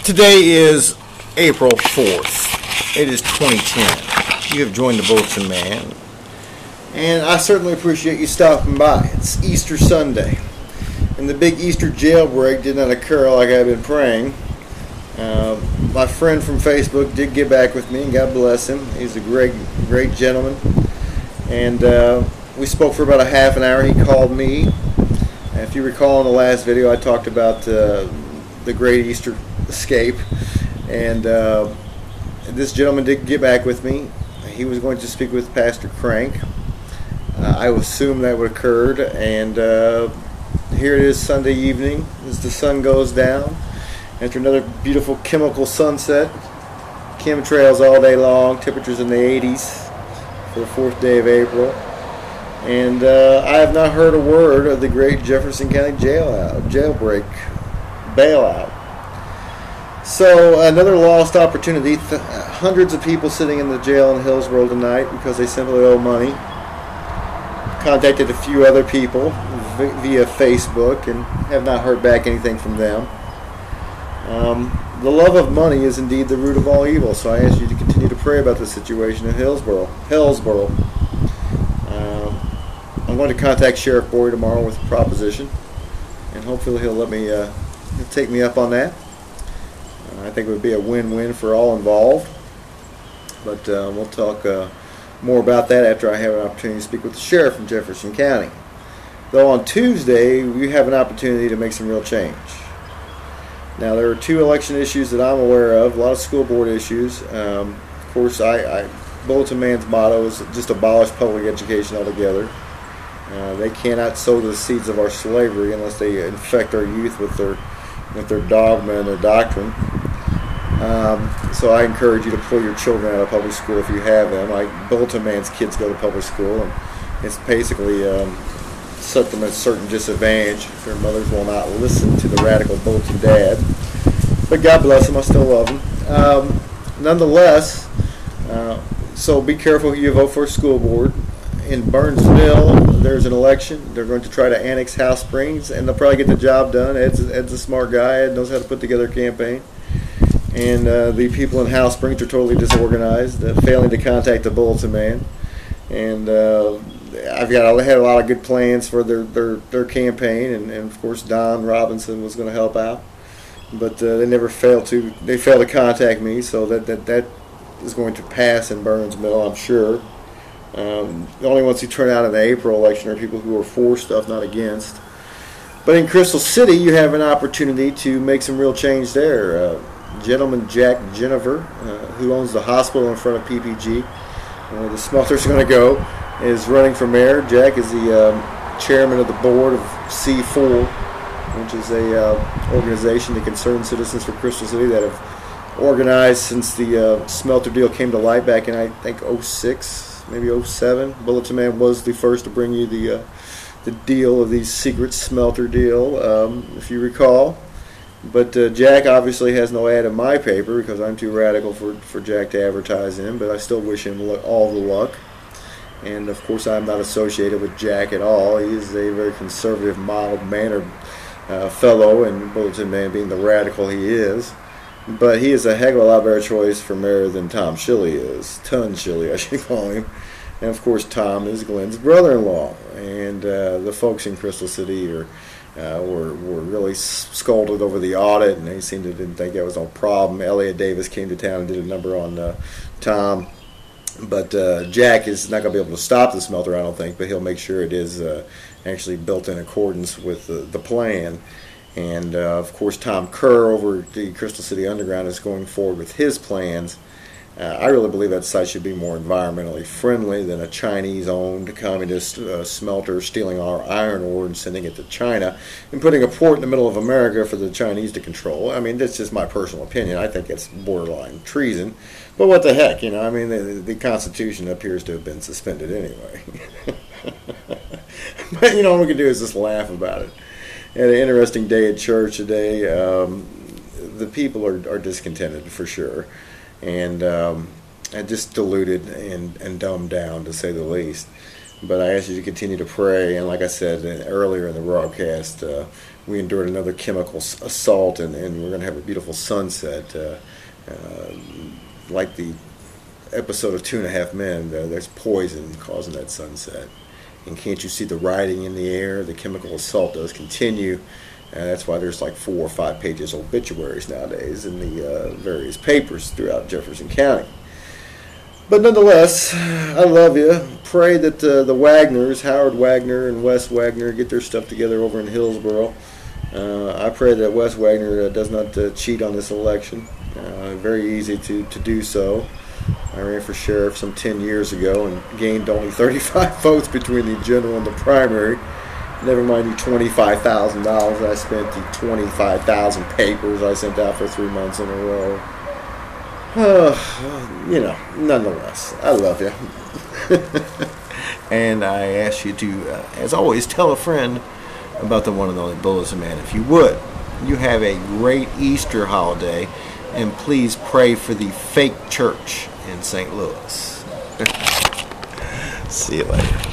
Today is April 4th. It is 2010. You have joined the Bulletinman, and I certainly appreciate you stopping by. It's Easter Sunday, and the big Easter jailbreak did not occur like I've been praying. My friend from Facebook did get back with me, and God bless him. He's a great gentleman, and we spoke for about a half an hour. He called me. If you recall in the last video, I talked about the great Easter escape, and this gentleman did get back with me. He was going to speak with Pastor Crank. I assume that would have occurred, and here it is Sunday evening as the sun goes down after another beautiful chemical sunset. Chemtrails all day long, temperatures in the 80s for the 4th day of April. And I have not heard a word of the great Jefferson County jailbreak bailout. So another lost opportunity. Hundreds of people sitting in the jail in Hillsborough tonight because they simply owe money. Contacted a few other people via Facebook and have not heard back anything from them. The love of money is indeed the root of all evil, so I ask you to continue to pray about the situation in Hillsborough. I'm going to contact Sheriff Boyd tomorrow with a proposition, and hopefully he'll let me he'll take me up on that. I think it would be a win-win for all involved, but we'll talk more about that after I have an opportunity to speak with the sheriff from Jefferson County. Though on Tuesday we have an opportunity to make some real change. Now there are 2 election issues that I'm aware of, a lot of school board issues. Of course, Bulletinman's motto is just abolish public education altogether. They cannot sow the seeds of our slavery unless they infect our youth with their dogma and their doctrine. So I encourage you to pull your children out of public school if you have them. Bulletinman's kids go to public school, and it's basically set them at a certain disadvantage. Their mothers will not listen to the radical Bulletin dad. But God bless them, I still love them. Nonetheless, so be careful who you vote for school board. In Burnsville, there's an election. They're going to try to annex House Springs, and they'll probably get the job done. Ed's a smart guy. Ed knows how to put together a campaign. And the people in House Springs are totally disorganized, failing to contact the Bulletinman. And I had a lot of good plans for their campaign, and of course Don Robinson was going to help out. But they failed to contact me, so that is going to pass in Burnsville, I'm sure. The only ones who turn out in the April election are people who are for stuff, not against. But in Crystal City, you have an opportunity to make some real change there. Gentleman Jack Jennifer, who owns the hospital in front of PPG, where the smelter's going to go, is running for mayor. Jack is the chairman of the board of C4, which is a organization, the Concerned Citizens for Crystal City, that have organized since the smelter deal came to light back in, I think, 06. Maybe 07. Bulletinman was the first to bring you the deal of the secret smelter deal, if you recall. But Jack obviously has no ad in my paper because I'm too radical for Jack to advertise in, but I still wish him all the luck. And of course I'm not associated with Jack at all. He is a very conservative, mild-mannered fellow, and Bulletinman being the radical he is. But he is a heck of a lot better choice for mayor than Tom Shilley is. Ton Shilley, I should call him. And of course, Tom is Glenn's brother-in-law. And the folks in Crystal City were really scolded over the audit, and they didn't think that was no problem. Elliot Davis came to town and did a number on Tom. But Jack is not going to be able to stop the smelter, I don't think, but he'll make sure it is actually built in accordance with the plan. And, of course, Tom Kerr over at the Crystal City Underground is going forward with his plans. I really believe that site should be more environmentally friendly than a Chinese-owned communist smelter stealing our iron ore and sending it to China and putting a port in the middle of America for the Chinese to control. I mean, that's just my personal opinion. I think it's borderline treason. But what the heck, you know? I mean, the Constitution appears to have been suspended anyway. But, you know, all we can do is just laugh about it. Had an interesting day at church today. The people are discontented for sure, and just diluted and dumbed down, to say the least. But I ask you to continue to pray. And like I said earlier in the broadcast, we endured another chemical assault, and we're going to have a beautiful sunset. Like the episode of 2.5 Men, there's poison causing that sunset. And can't you see the writing in the air? The chemical assault does continue. That's why there's like 4 or 5 pages of obituaries nowadays in the various papers throughout Jefferson County. But nonetheless, I love you. Pray that the Wagners, Howard Wagner and Wes Wagner, get their stuff together over in Hillsborough. I pray that Wes Wagner does not cheat on this election. Very easy to do so. I ran for sheriff some 10 years ago and gained only 35 votes between the general and the primary. Never mind the $25,000 I spent, the 25,000 papers I sent out for 3 months in a row. Nonetheless, I love you. And I ask you to, as always, tell a friend about the one and only Bulletinman if you would. You have a great Easter holiday, and please pray for the fake church in St. Louis. See you later.